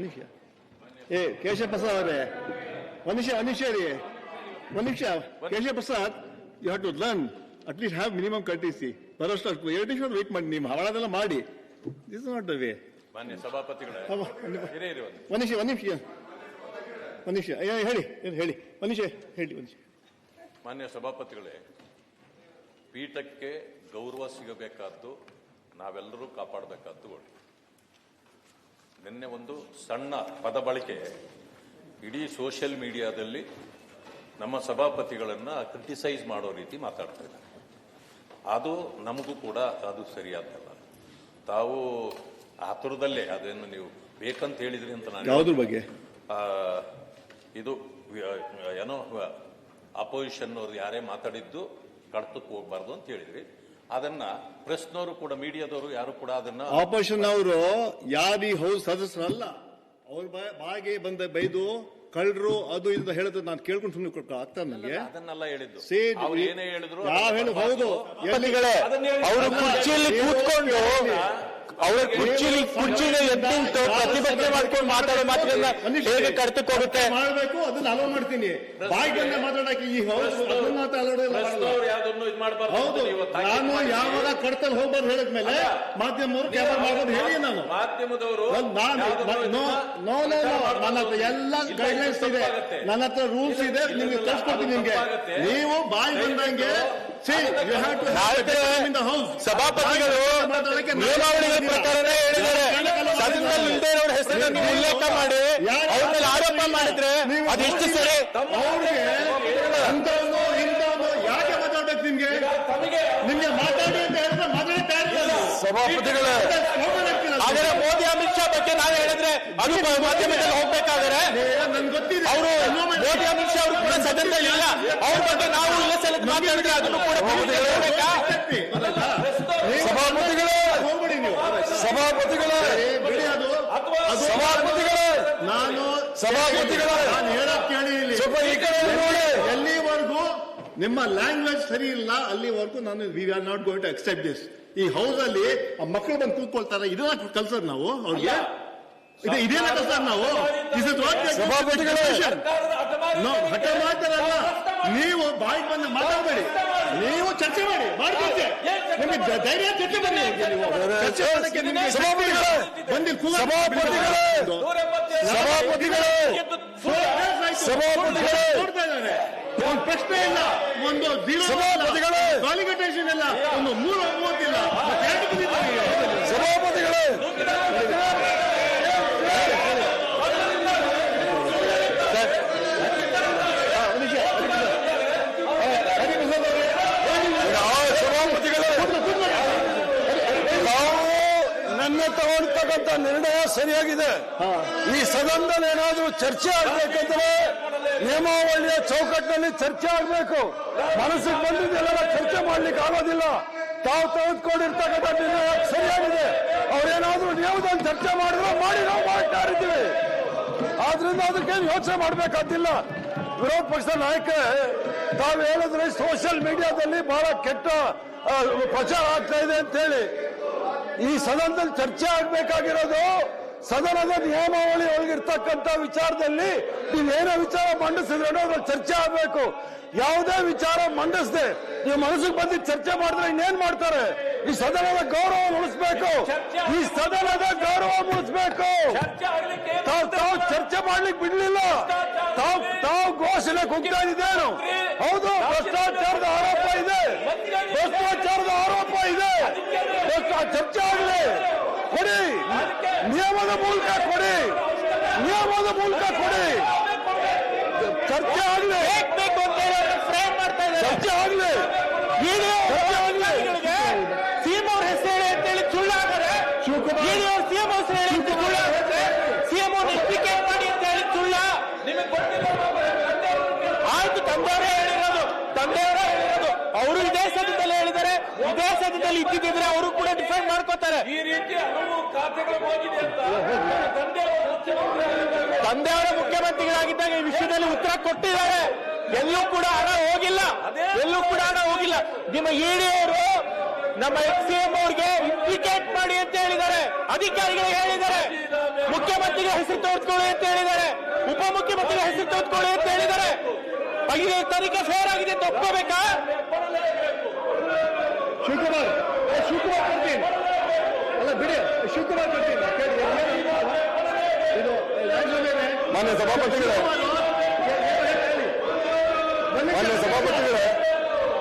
ನಿಮಿಷ ಕೇಶವ ಪ್ರಸಾದ್ ಅವರೇ ಒಂದು ನಿಮಿಷ ರೀ Keshava Prasad you have to learn at least have minimum courtesy ಬರೋಷ್ಟು 2 ನಿಮಿಷ ವೇಟ್ ಮಾಡಿ ನೀವು ಹವಾಳದೆಲ್ಲ ಮಾಡಿ this is not the way. ಮಾನ್ಯ ಸಭಾಪತಿಗಳೇ ಒಂದು ನಿಮಿಷ ಹೇಳಿ. ಮಾನ್ಯ ಸಭಾಪತಿಗಳೇ, ಪೀಠಕ್ಕೆ ಗೌರವ ಸಿಗಬೇಕಾದ್ದು ನಾವೆಲ್ಲರೂ ಕಾಪಾಡಬೇಕಾದ್ದು. ನಿನ್ನೆ ಒಂದು ಸಣ್ಣ ಪದ ಬಳಕೆ ಇಡೀ ಸೋಷಿಯಲ್ ಮೀಡಿಯಾದಲ್ಲಿ ನಮ್ಮ ಸಭಾಪತಿಗಳನ್ನ ಕ್ರಿಟಿಸೈಸ್ ಮಾಡೋ ರೀತಿ ಮಾತಾಡ್ತಾ ಇದ್ದಾರೆ. ಅದು ನಮಗೂ ಕೂಡ ಅದು ಸರಿಯಾದಲ್ಲ. ತಾವು ಆತುರದಲ್ಲೇ ಅದನ್ನು ನೀವು ಬೇಕಂತ ಹೇಳಿದ್ರಿ ಅಂತ ನಾನು ಯಾವುದ್ರ ಬಗ್ಗೆ ಇದು ಏನೋ ಅಪೋಸಿಷನ್ ಅವರು ಯಾರೇ ಮಾತಾಡಿದ್ದು ಕಡ್ತಕ್ಕೆ ಹೋಗ್ಬಾರ್ದು ಅಂತ ಹೇಳಿದ್ರಿ. ಅದನ್ನ ಪ್ರೆಸ್ನವರು ಕೂಡ ಮೀಡಿಯಾದವರು ಯಾರು ಕೂಡ ಅದನ್ನ ಆಪೋಸಿಷನ್ ಅವರು ಯಾರು ಹೌಸ್ ಸದಸ್ಯರಲ್ಲ, ಅವ್ರ ಬಾಯಿಗೆ ಬಂದ ಬೈದು ಕಳ್ಳರು ಅದು ಇದು ಹೇಳಿದ್ರೆ ನಾನು ಕೇಳ್ಕೊಂಡು ಸುಮ್ಮನೆ ಆಗ್ತಾರೆ ನನಗೆ. ಅದನ್ನೆಲ್ಲ ಹೇಳಿದ್ದು ಅವ್ರು ಏನೇ ಹೇಳಿದ್ರು ಹೌದು. ಅವರು ಕುರ್ಚಿಯಲ್ಲಿ ಕೂತ್ಕೊಂಡು ಅವರ ಕುರ್ಚಿನ ಎದ್ದಿಂತು ಪ್ರತಿಭಟನೆ ಮಾಡ್ಕೊಂಡು ಮಾತಾಡೋ ಮಾತುಗಳನ್ನ ಹೇಗೆ ಕರ್ತಕ್ಕೆ ಹೋಗುತ್ತೆ ಮಾಡಬೇಕು. ಅದನ್ನ ಅಲೋ ಮಾಡ್ತೀನಿ. ಬಾಯಿಗೆ ಮಾತಾಡಕ್ಕೆ ಈ ಹೌದು ಹೌದು. ನಾನು ಯಾವಾಗ ಕಡ್ತಲ್ಲಿ ಹೋಗ್ಬಾರ್ದು ಹೇಳಿದ್ಮೇಲೆ ಮಾಧ್ಯಮವರು ಕ್ಯಾಮರಾ ಮಾಡೋದು ಹೇಳಿ ನಾನು ಮಾಧ್ಯಮದವರು ನನ್ನ ಹತ್ರ ಎಲ್ಲ ಗೈಡ್ಲೈನ್ಸ್ ಇದೆ, ನನ್ನ ಹತ್ರ ರೂಲ್ಸ್ ಇದೆ, ನಿಮ್ಗೆ ಕಳ್ಸ್ಕೊಡ್ತೀನಿ. ನಿಮ್ಗೆ ನೀವು ಬಾಯಿ ಬಂದಂಗೆ ಸಭಾಪತಿಗಳು ನಿಯಮಾವಳಿಗಳ ಪ್ರಕಾರನೇ ಹೇಳಿದ್ದಾರೆ. ಸದನದಲ್ಲಿ ಇಲ್ಲದೆ ಹೆಸರನ್ನು ನೀವು ಉಲ್ಲೇಖ ಮಾಡಿ ಅವ್ರ ಮೇಲೆ ಆರೋಪ ಮಾಡಿದ್ರೆ ಅದೆಷ್ಟು ಸರಿ? ಅವ್ರಿಗೆ ಅಂತವನು ಇಂಥವನು ಯಾಕೆ ಮಾತಾಡ್ಬೇಕು? ನಿಮ್ಗೆ ಮಾತಾಡಿ ಅಂತ ಹೇಳಿದ್ರೆ ಮಾತಾಡ್ತಾ ಸಭಾಪತಿಗಳು ಆದರೆ ಮೋದಿ ಅಮಿತ್ ಶಾ ಬಗ್ಗೆ ನಾವು ಹೇಳಿದ್ರೆ ಅದು ಮಾಧ್ಯಮದಲ್ಲಿ ಹೋಗ್ಬೇಕಾದ್ರೆ ಅವರು ಮೋದಿ ಅಮಿತ್ ಶಾ ಅವರು ಕೂಡ ಸದನದಲ್ಲಿ ಇಲ್ಲ. ಅವ್ರ ಬಗ್ಗೆ ನಾವು ಇಲ್ಲ ಸಲಕ್ಕೆ ಮಾತಾಡಿದ್ರೆ ಅದನ್ನು ಕೂಡ ನಾನು ಹೇಳಕ್ ಕೇಳಿ ಎಲ್ಲಿವರೆಗೂ ನಿಮ್ಮ ಲ್ಯಾಂಗ್ವೇಜ್ ಸರಿ ಇಲ್ಲ ಅಲ್ಲಿವರೆಗೂ ನಾನು we are not going to accept this. ಈ ಹೌಸ್ ಅಲ್ಲಿ ಆ ಮಕ್ಕಳು ಬಂದು ಕೂತ್ಕೊಳ್ತಾರೆ, ಇದನ್ನ ಕಲ್ಸೋದು ನಾವು ಅವ್ರಿಗೆ? ಇದೇನ ಕಲ್ಸೋದು ನಾವು? ಹಠ ಮಾಡ್ತಾರಲ್ಲ, ನೀವು ಬಾಯಿಗೆ ಬಂದು ಮಾತಾಡಬೇಡಿ, ನೀವು ಚರ್ಚೆ ಮಾಡಿ ಮಾಡ್ಕೊಳ್ತೀವಿ. ನಿಮಗೆ ಧೈರ್ಯ ಚರ್ಚೆ ಮಾಡಿ ನೋಡ್ತಾ ಇದ್ದಾರೆ. ಒಂದು ಪ್ರಶ್ನೆ ಇಲ್ಲ, ಒಂದು ಕ್ವಾಲಿಫಿಕೇಶನ್ ಇಲ್ಲ, ಒಂದು 3 ಓದಿಲ್ಲ. ಸಭಾಪತಿಗಳು ತಗೊಳ್ತಕ್ಕಂಥ ನಿರ್ಣಯ ಸರಿಯಾಗಿದೆ. ಈ ಸದನದಲ್ಲಿ ಏನಾದರೂ ಚರ್ಚೆ ಆಗ್ಬೇಕಂದ್ರೆ ನಿಯಮಾವಳಿಯ ಚೌಕಟ್ಟಿನಲ್ಲಿ ಚರ್ಚೆ ಆಗಬೇಕು. ಮನಸ್ಸಿಗೆ ಬಂದಿದ್ದೆಲ್ಲ ಚರ್ಚೆ ಮಾಡ್ಲಿಕ್ಕೆ ಆಗೋದಿಲ್ಲ. ತಾವು ತೆಗೆದುಕೊಂಡಿರ್ತಕ್ಕಂಥ ನಿರ್ಣಯ ಸರಿಯಾಗಿದೆ. ಅವ್ರೇನಾದ್ರೂ ನಿಯಮದಲ್ಲಿ ಚರ್ಚೆ ಮಾಡಿದ್ರು ಮಾಡಿ ನಾವು ಮಾಡ್ತಾ ಇದ್ದೀವಿ. ಆದ್ರಿಂದ ಅದಕ್ಕೇನು ಯೋಚನೆ ಮಾಡಬೇಕಾದಿಲ್ಲ. ವಿರೋಧ ಪಕ್ಷದ ನಾಯಕ ತಾವು ಹೇಳಿದ್ರೆ ಸೋಷಿಯಲ್ ಮೀಡಿಯಾದಲ್ಲಿ ಬಹಳ ಕೆಟ್ಟ ಪ್ರಚಾರ ಆಗ್ತಾ ಇದೆ ಅಂತ ಹೇಳಿ ಈ ಸದನದಲ್ಲಿ ಚರ್ಚೆ ಆಗ್ಬೇಕಾಗಿರೋದು ಸದನದ ನಿಯಮಾವಳಿ ಒಳಗಿರ್ತಕ್ಕಂಥ ವಿಚಾರದಲ್ಲಿ ನೀವೇನೋ ವಿಚಾರ ಮಂಡಿಸಿದ್ರೆ ಅದ್ರಲ್ಲಿ ಚರ್ಚೆ ಆಗ್ಬೇಕು. ಯಾವುದೇ ವಿಚಾರ ಮಂಡಿಸದೆ ನೀವು ಮನಸ್ಸಿಗೆ ಬಂದಿದ್ದು ಚರ್ಚೆ ಮಾಡಿದ್ರೆ ಇನ್ನೇನ್ ಮಾಡ್ತಾರೆ? ಈ ಸದನದ ಗೌರವ ಉಳಿಸ್ಬೇಕು. ಈ ಸದನದ ಗೌರವ ಉಳಿಸ್ಬೇಕು. ತಾವು ಚರ್ಚೆ ಮಾಡ್ಲಿಕ್ಕೆ ಬಿಡ್ಲಿಲ್ಲ. ತಾವು ಘೋಷಣೆ ಕೂಗ್ತಾ ಇದ್ದೇನು? ಹೌದು, ಭ್ರಷ್ಟಾಚಾರದ ಆರೋಪ ಇದೆ. ಚರ್ಚೆ ಆಗಲಿ, ಕೊಡಿ, ನಿಯಮದ ಮೂಲಕ ಕೊಡಿ, ಚರ್ಚೆ ಆಗಲಿ, ಚರ್ಚೆ ಆಗಲಿ. ಸಿಎಂ ಅವ್ರ ಹೆಸರು ಹೇಳಿ ಅಂತೇಳಿ ಸುಳ್ಳಾದರೆ ಸಿಎಂ ಹೆಸರು ಹೇಳಿ ಸುಳ್ಳಾಗುತ್ತೆ. ಸಿಎಂ ಅವ್ರ ಎಕ್ಸ್ಪ್ಲಿಕೇಟ್ ಮಾಡಿ ಅಂತ ಹೇಳಿ ಸುಳ್ಳ. ಆಯ್ತು, ತಂದೆಯವರೇ ಹೇಳಿರೋದು. ಅವರು ಇದೇ ಸದ್ಯದಲ್ಲಿ ಹೇಳಿದ್ದಾರೆ. ಇದೇ ಸದ್ಯದಲ್ಲಿ ಇದ್ದಿದ್ರೆ ಅವರು ಕೂಡ ಡಿಫೈನ್ ಮಾಡ್ಕೋತಾರೆ. ಈ ರೀತಿ ಹಲವು ಖಾತೆಗಳು ಹೋಗಿದೆ ಅಂತ ತಂದೆಯವರ ಮುಖ್ಯಮಂತ್ರಿಗಳಾಗಿದ್ದಾಗ ಈ ವಿಷಯದಲ್ಲಿ ಉತ್ತರ ಕೊಟ್ಟಿದ್ದಾರೆ. ಎಲ್ಲೂ ಕೂಡ ಹಣ ಹೋಗಿಲ್ಲ. ನಿಮ್ಮ ಇಡಿಯವರು ನಮ್ಮ ಎಕ್ಸ್-ಸಿಎಂ ಅವ್ರಿಗೆ ಇಂಪ್ಲಿಕೇಟ್ ಮಾಡಿ ಅಂತ ಹೇಳಿದ್ದಾರೆ, ಅಧಿಕಾರಿಗಳಿಗೆ ಹೇಳಿದ್ದಾರೆ, ಮುಖ್ಯಮಂತ್ರಿಗಳ ಹೆಸರು ತೋರಿಸ್ಕೊಳ್ಳಿ ಅಂತ ಹೇಳಿದ್ದಾರೆ, ಉಪಮುಖ್ಯಮಂತ್ರಿಗಳ ಹೆಸರು ತೋರಿಸ್ಕೊಳ್ಳಿ ಅಂತ ಹೇಳಿದ್ದಾರೆ. ಇದು ತನಿಖೆ ಫೇರ್ ಆಗಿದೆ ಅಂತ ಒಪ್ಕೋಬೇಕಾ? ಶಿವಕುಮಾರ್ ಕೊಡ್ತೀನಿ, ಅಲ್ಲ ಬಿಡಿ, ಶಿವಕುಮಾರ್ ಕೊಡ್ತೀನಿ. ಇದು ಮಾನ್ಯ ಸಭಾಪತಿಗಳೇ,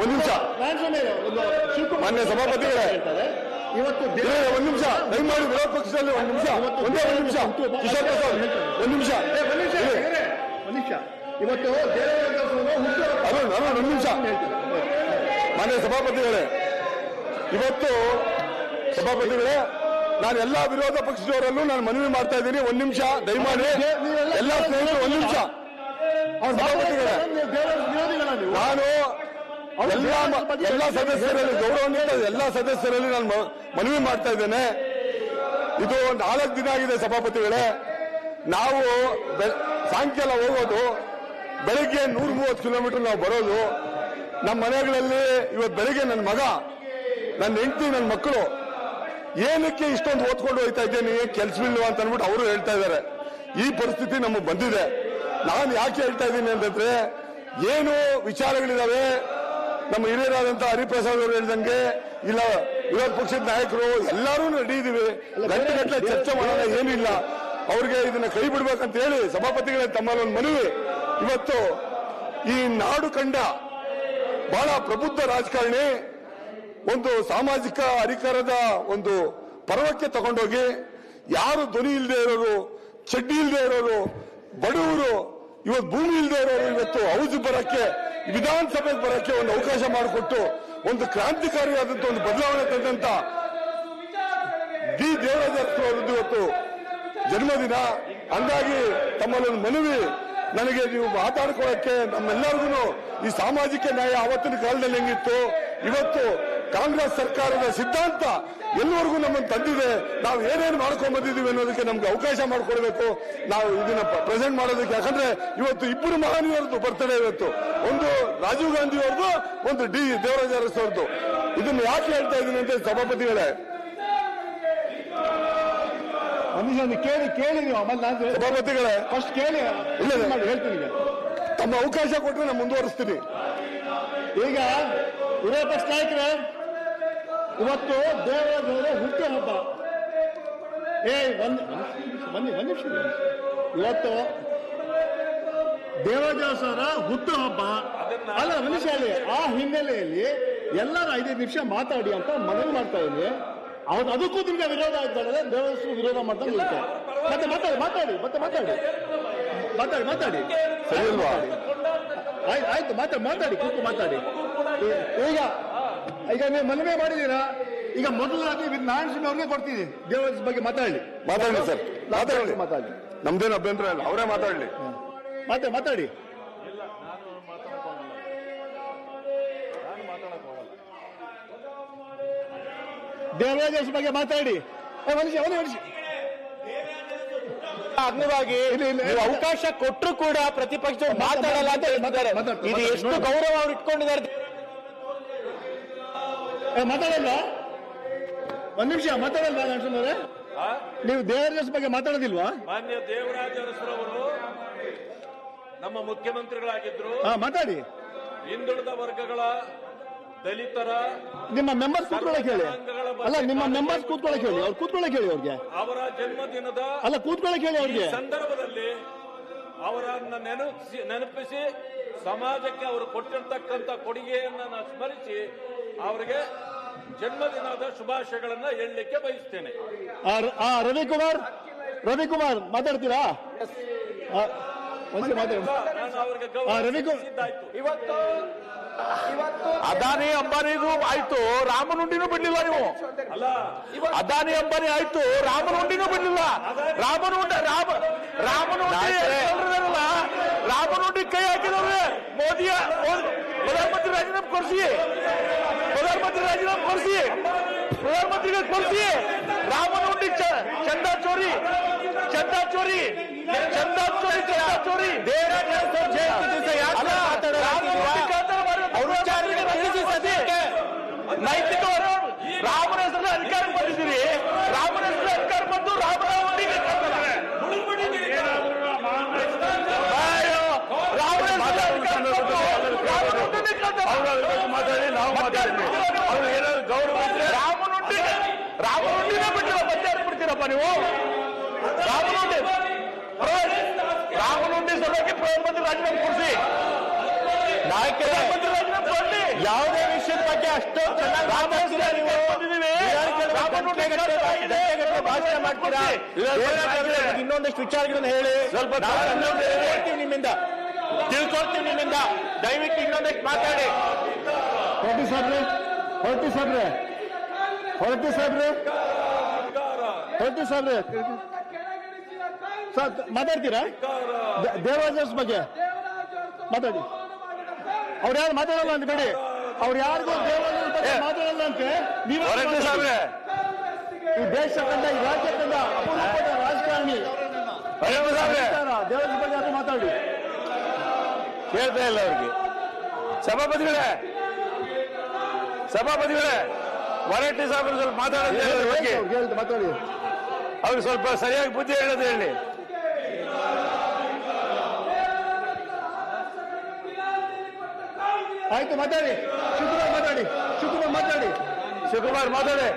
ಒಂದು ನಿಮಿಷ. ಮಾನ್ಯ ಸಭಾಪತಿಗಳೇ, ಇವತ್ತು ಒಂದು ನಿಮಿಷ ದಯಮಾಡಿ ವಿರೋಧ ಪಕ್ಷದಲ್ಲಿ ಒಂದು ನಿಮಿಷ, ಒಂದೇ ಒಂದು ನಿಮಿಷ. ಕಿಶೋರ್ ಪ್ರಸಾದ್ ಒಂದು ನಿಮಿಷ. ಇವತ್ತು ಅರುಣ್ ಒಂದು ನಿಮಿಷ. ಮಾನ್ಯ ಸಭಾಪತಿಗಳೇ, ಇವತ್ತು ಸಭಾಪತಿಗಳೇ, ನಾನು ಎಲ್ಲಾ ವಿರೋಧ ಪಕ್ಷದವರಲ್ಲೂ ನಾನು ಮನವಿ ಮಾಡ್ತಾ ಇದ್ದೀನಿ. ಒಂದು ನಿಮಿಷ ದಯಮಾಡಿ ಎಲ್ಲಾ ಸ್ನೇಹಿತರು ಒಂದು ನಿಮಿಷ. ಸಭಾಪತಿಗಳೇ, ನಾನು ಎಲ್ಲ ಸದಸ್ಯರಲ್ಲಿ ಗೌರವಾನ್ವಿತ ಎಲ್ಲ ಸದಸ್ಯರಲ್ಲಿ ನಾನು ಮನವಿ ಮಾಡ್ತಾ ಇದ್ದೇನೆ. ಇದು 4 ದಿನ ಆಗಿದೆ ಸಭಾಪತಿಗಳೇ. ನಾವು ಸಾಯಂಕಾಲ ಹೋಗೋದು, ಬೆಳಿಗ್ಗೆ 130 ಕಿಲೋಮೀಟರ್ ನಾವು ಬರೋದು. ನಮ್ಮ ಮನೆಗಳಲ್ಲಿ ಇವತ್ತು ಬೆಳಿಗ್ಗೆ ನನ್ನ ಮಗ, ನನ್ನ ಹೆಂಡತಿ, ನನ್ನ ಮಕ್ಕಳು ಏನಕ್ಕೆ ಇಷ್ಟೊಂದು ಓದ್ಕೊಂಡು ಹೋಗ್ತಾ ಇದ್ದೇನೆ, ಕೆಲ್ಸವಿಲ್ವ ಅಂತ ಅಂದ್ಬಿಟ್ಟು ಅವರು ಹೇಳ್ತಾ ಇದ್ದಾರೆ. ಈ ಪರಿಸ್ಥಿತಿ ನಮಗೆ ಬಂದಿದೆ. ನಾನು ಯಾಕೆ ಹೇಳ್ತಾ ಇದ್ದೀನಿ ಅಂತಂದ್ರೆ, ಏನು ವಿಚಾರಗಳಿದಾವೆ, ನಮ್ಮ ಹಿರಿಯರಾದಂತಹ ಹರಿಪ್ರಸಾದ್ ಅವರು ಹೇಳಿದಂಗೆ, ಇಲ್ಲ ವಿರೋಧ ಪಕ್ಷದ ನಾಯಕರು ಎಲ್ಲರೂ ರೆಡಿ ಇದೀವಿ, ಗಂಟೆ ಚರ್ಚೆ ಮಾಡೋಣ, ಏನಿಲ್ಲ. ಅವ್ರಿಗೆ ಇದನ್ನ ಕೈ ಬಿಡ್ಬೇಕಂತ ಹೇಳಿ ಸಭಾಪತಿಗಳೇ ತಮ್ಮಲ್ಲಿ ಒಂದು ಮನವಿ. ಇವತ್ತು ಈ ನಾಡು ಕಂಡ ಬಹಳ ಪ್ರಬುದ್ಧ ರಾಜಕಾರಣಿ ಒಂದು ಸಾಮಾಜಿಕ ಅಧಿಕಾರದ ಒಂದು ಪರ್ವಕ್ಕೆ ತಗೊಂಡೋಗಿ, ಯಾರು ಧ್ವನಿ ಇಲ್ಲದೆ ಇರೋರು, ಚಡ್ಡಿ ಇಲ್ಲದೆ ಇರೋರು, ಬಡವರು, ಇವತ್ತು ಭೂಮಿ ಇಲ್ಲದೆ ಇರೋರು ಇವತ್ತು ಹೌಸ್ ಬರಕ್ಕೆ, ವಿಧಾನಸಭೆಗೆ ಬರಕ್ಕೆ ಒಂದು ಅವಕಾಶ ಮಾಡಿಕೊಟ್ಟು ಒಂದು ಕ್ರಾಂತಿಕಾರಿಯಾದಂತ ಒಂದು ಬದಲಾವಣೆ ತಂದಂತ ಡಿ ದೇವರಾಜ ಅವರದ್ದು ಇವತ್ತು ಜನ್ಮದಿನ. ಹಂಗಾಗಿ ತಮ್ಮಲ್ಲೊಂದು ಮನವಿ, ನನಗೆ ನೀವು ಮಾತಾಡ್ಕೊಳ್ಳಕ್ಕೆ ನಮ್ಮೆಲ್ಲರಿಗೂ ಈ ಸಾಮಾಜಿಕ ನ್ಯಾಯ ಆವತ್ತಿನ ಕಾಲದಲ್ಲಿ ಹೆಂಗಿತ್ತು, ಇವತ್ತು ಕಾಂಗ್ರೆಸ್ ಸರ್ಕಾರದ ಸಿದ್ಧಾಂತ ಎಲ್ಲವರೆಗೂ ನಮ್ಮನ್ನು ತಂದಿದೆ, ನಾವು ಏನೇನು ಮಾಡ್ಕೊಂಡ್ ಬಂದಿದ್ದೀವಿ ಅನ್ನೋದಕ್ಕೆ ನಮ್ಗೆ ಅವಕಾಶ ಮಾಡಿಕೊಡ್ಬೇಕು. ನಾವು ಇದನ್ನ ಪ್ರೆಸೆಂಟ್ ಮಾಡೋದಕ್ಕೆ, ಯಾಕಂದ್ರೆ ಇವತ್ತು ಇಬ್ಬರು ಮಹನೀಯರದ್ದು ಬರ್ತಡೇ ಇವತ್ತು. ಒಂದು ರಾಜೀವ್ ಗಾಂಧಿ ಅವ್ರದ್ದು, ಒಂದು ಡಿ ದೇವರಾಜ ಅರಸು ಅವ್ರದ್ದು. ಇದನ್ನು ಯಾಕೆ ಹೇಳ್ತಾ ಇದ್ದೀನಿ ಅಂತ ಸಭಾಪತಿಗಳೇ, ಕೇಳಿ ನೀವು ಆಮೇಲೆ ನಾನು ಸಭಾಪತಿಗಳೇ ಫಸ್ಟ್ ಕೇಳಿ, ಇಲ್ಲ ಹೇಳ್ತೀನಿ. ತಮ್ಮ ಅವಕಾಶ ಕೊಟ್ಟರೆ ನಾನು ಮುಂದುವರಿಸ್ತೀನಿ. ಈಗ ವಿರೋಧ ಪಕ್ಷ ನಾಯಕರ ಇವತ್ತು ದೇವರಾಜ ಹುಟ್ಟಿ ಹಬ್ಬ. ಒಂದು ನಿಮಿಷ. ಇವತ್ತು ದೇವರಾಜ ಅವರ ಹುಟ್ಟು ಹಬ್ಬ ಅಲ್ಲ, ಮನುಷ್ಯ ಹೇಳಿ. ಆ ಹಿನ್ನೆಲೆಯಲ್ಲಿ ಎಲ್ಲರೂ 5 ನಿಮಿಷ ಮಾತಾಡಿ ಅಂತ ಮನವಿ ಮಾಡ್ತಾ ಇದ್ದೀನಿ. ಅದಕ್ಕೂ ನಿಮ್ಗೆ ವಿರೋಧ ಆಗ್ತಾರೆ, ದೇವರಾಜ ವಿರೋಧ ಮಾಡ್ತಾ ಇರುತ್ತೆ. ಮತ್ತೆ ಮಾತಾಡಿ ಆಯ್ತು, ಮಾತಾಡಿ ಕೂತು ಮಾತಾಡಿ. ಈಗ ನೀವು ಮನವಿ ಮಾಡಿದೀರಾ. ಈಗ ಮೊದಲಾಗಿ ನಾರಾಯಣ ಅವ್ರಿಗೆ ಕೊಡ್ತೀನಿ, ದೇವರಾಜ ಬಗ್ಗೆ ಮಾತಾಡಿ ಸರ್, ಮಾತಾಡಿ. ನಮ್ದೇನು ಅಭ್ಯಂತರ ಇಲ್ಲ, ಅವರೇ ಮಾತಾಡ್ಲಿ. ಮಾತಾಡಿ. ದೇವರಾಜ ಬಗ್ಗೆ ಮಾತಾಡಿ. ಅಗ್ನಿವಾಗಿ ನೀವು ಅವಕಾಶ ಕೊಟ್ಟರು ಕೂಡ ಪ್ರತಿಪಕ್ಷ ಮಾತಾಡಲ್ಲ ಅಂತ ಹೇಳ್ತಾರೆ. ಇದು ಎಷ್ಟು ಗೌರವ ಅವ್ರು ಇಟ್ಕೊಂಡಿದ್ದಾರೆ. ಮಾತಾಡಲ್ಲ, ಒಂದ್ ನಿಮಿಷ ಮಾತಾಡಲ್ವಾ ನರಸಿಂಹರೇ? ನೀವು ದೇವರಾಜ ಬಗ್ಗೆ ಮಾತಾಡೋದಿಲ್ವಾ? ಮಾನ್ಯ ದೇವರಾಜ ಅರಸರವರು ನಮ್ಮ ಮುಖ್ಯಮಂತ್ರಿಗಳಾಗಿದ್ರು. ಮಾತಾಡಿ. ಹಿಂದುಳಿದ ವರ್ಗಗಳ, ದಲಿತರ, ನಿಮ್ಮ ಮೆಂಬರ್ಸ್ ಕೂತ್ಕೊಳ್ಳಕ್ಕೆ ಹೇಳಿ. ಅಲ್ಲ, ನಿಮ್ಮ ಮೆಂಬರ್ಸ್ ಕೂತ್ಕೊಳ್ಳಕ್ಕೆ ಹೇಳಿ, ಅವ್ರು ಕೂತ್ಕೊಳ್ಳಕ್ಕೆ ಹೇಳಿ. ಅವ್ರಿಗೆ ಅವರ ಜನ್ಮದಿನದ ಕೂತ್ಕೊಳ್ಳಕ್ಕೆ ಹೇಳಿ. ಅವ್ರಿಗೆ ಸಂದರ್ಭದಲ್ಲಿ ಅವರನ್ನ ನೆನಪಿಸಿ ಸಮಾಜಕ್ಕೆ ಅವರು ಕೊಟ್ಟಿರ್ತಕ್ಕಂಥ ಕೊಡುಗೆಯನ್ನ ಸ್ಮರಿಸಿ ಅವರಿಗೆ ಜನ್ಮದಿನದ ಶುಭಾಶಯಗಳನ್ನ ಹೇಳಲಿಕ್ಕೆ ಬಯಸ್ತೇನೆ. ರವಿಕುಮಾರ್ ಮಾತಾಡ್ತೀರಾ? ಇವತ್ತು ಅದಾನಿ ಅಂಬಾನಿಗೂ ಆಯ್ತು, ರಾಮನುಂಡಿನೂ ಬಿಡ್ಲಿಲ್ಲ ನೀವು. ಅದಾನಿ ಅಂಬಾನಿ ಆಯ್ತು, ರಾಮನುಂಡಿನೂ ಬಿಡ್ಲಿಲ್ಲ. ರಾಮನುಂಡಿ ಕೈ ಹಾಕಿದವ್ರೆ ಮೋದಿಯ ಪ್ರಧಾನಮಂತ್ರಿ ರಾಜೀನಾಮೆ ಕೊಡಿಸಿ, ಪ್ರಧಾನಮಂತ್ರಿಗೆ ಕೊಡಿಸಿ. ರಾಮನುಂಡಿ ಚಂದಾ ಚೋರಿ ನೈತಿಕ ನೀವು ರಾಮನುಂಡಿ ಸಭೆಗೆ ಪ್ರಧಾನಮಂತ್ರಿ ರಾಜೀನಾಮೆ ಕೊಡಿಸಿ. ನಾಯಕರೇ, ಯಾವುದೇ ವಿಷಯದ ಬಗ್ಗೆ ಅಷ್ಟು ಚೆನ್ನಾಗಿ ಭಾಷಣ ಮಾಡ್ತೀರಾ? ಇನ್ನೊಂದಷ್ಟು ವಿಚಾರಗಳನ್ನು ಹೇಳಿ, ಸ್ವಲ್ಪ ನಿಮ್ಮಿಂದ ತಿಳ್ಕೊಳ್ತೀವಿ ನಿಮ್ಮಿಂದ. ದಯವಿಟ್ಟು ಇನ್ನೊಂದಷ್ಟು ಮಾತಾಡಿ. ಹೊರಟಿ ಸಾಬ್ರೆ ಸರ್ ಮಾತಾಡ್ತೀರಾ? ದೇವರಾಜ್ ಬಗ್ಗೆ ಮಾತಾಡಿ. ಅವ್ರು ಯಾರು ಮಾತಾಡಲ್ಲ ಅಂತ ಬೇಡಿ. ಅವ್ರು ಯಾರಿಗೂ ದೇವರಾಜ್ ಬಗ್ಗೆ ಮಾತಾಡಲ್ಲ ಅಂತೆ ನೀವು ಈ ದೇಶ ಕಂಡ ಈ ರಾಜ್ಯ ಕಂಡ ಅಪರೂಪದ ರಾಜಕಾರಣಿ ದೇವರಾಜ್ ಬಗ್ಗೆ ಯಾರು ಮಾತಾಡಿ ಕೇಳ್ತಾ ಇಲ್ಲ ಅವ್ರಿಗೆ. ಸಭಾಪತಿಗಳೇ ವರಟ್ಟಿ ಸಾಹೇಬರು ಸ್ವಲ್ಪ ಮಾತಾಡೋದು ಮಾತಾಡಿ. ಅವ್ರಿಗೆ ಸ್ವಲ್ಪ ಸರಿಯಾಗಿ ಬುದ್ಧಿ ಹೇಳೋದು ಹೇಳಿ. ಆಯ್ತು ಮಾತಾಡಿ. ಶಿವಕುಮಾರ್ ಮಾತಾಡಿ.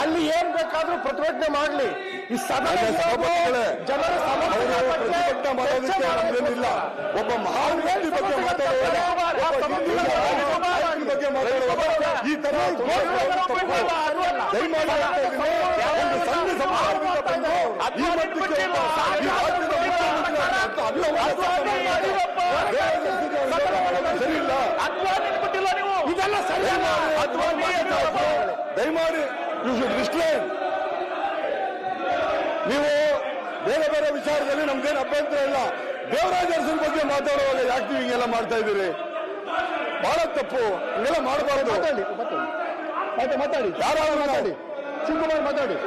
ಅಲ್ಲಿ ಏನ್ ಬೇಕಾದ್ರೂ ಪ್ರತಿಭಟನೆ ಮಾಡಲಿ. ಈ ಸದನ ಜನರ ಪ್ರತಿಭಟನೆ ಮಾಡೋದಕ್ಕೆ ನಮ್ದೇನಿಲ್ಲ. ಒಬ್ಬ ಮಹಾನ್ ವ್ಯಕ್ತಿ ಬಗ್ಗೆ ಮಾತಾಡುವಾಗ ಈ ತರ ಇದೆಲ್ಲ ಸರಿಯಲ್ಲ. ದಯಮಾಡಿ ನೀವು ಬೇರೆ ಬೇರೆ ವಿಚಾರದಲ್ಲಿ ನಮ್ಗೇನು ಅಭ್ಯಂತರ ಇಲ್ಲ. ದೇವರಾಜ ಅರಸನ ಬಗ್ಗೆ ಮಾತಾಡುವಾಗ ಯಾಕೆ ನೀವು ಹಿಂಗೆಲ್ಲ ಮಾಡ್ತಾ ಇದ್ದೀರಿ? ಬಹಳ ತಪ್ಪು. ಹಿಂಗೆಲ್ಲ ಮಾಡಬಾರದು. ಮಾತಾಡಿ. ಯಾರಾದ್ರೂ ಮಾತಾಡಿ. ಶಿವಕುಮಾರ್ ಮಾತಾಡಿ.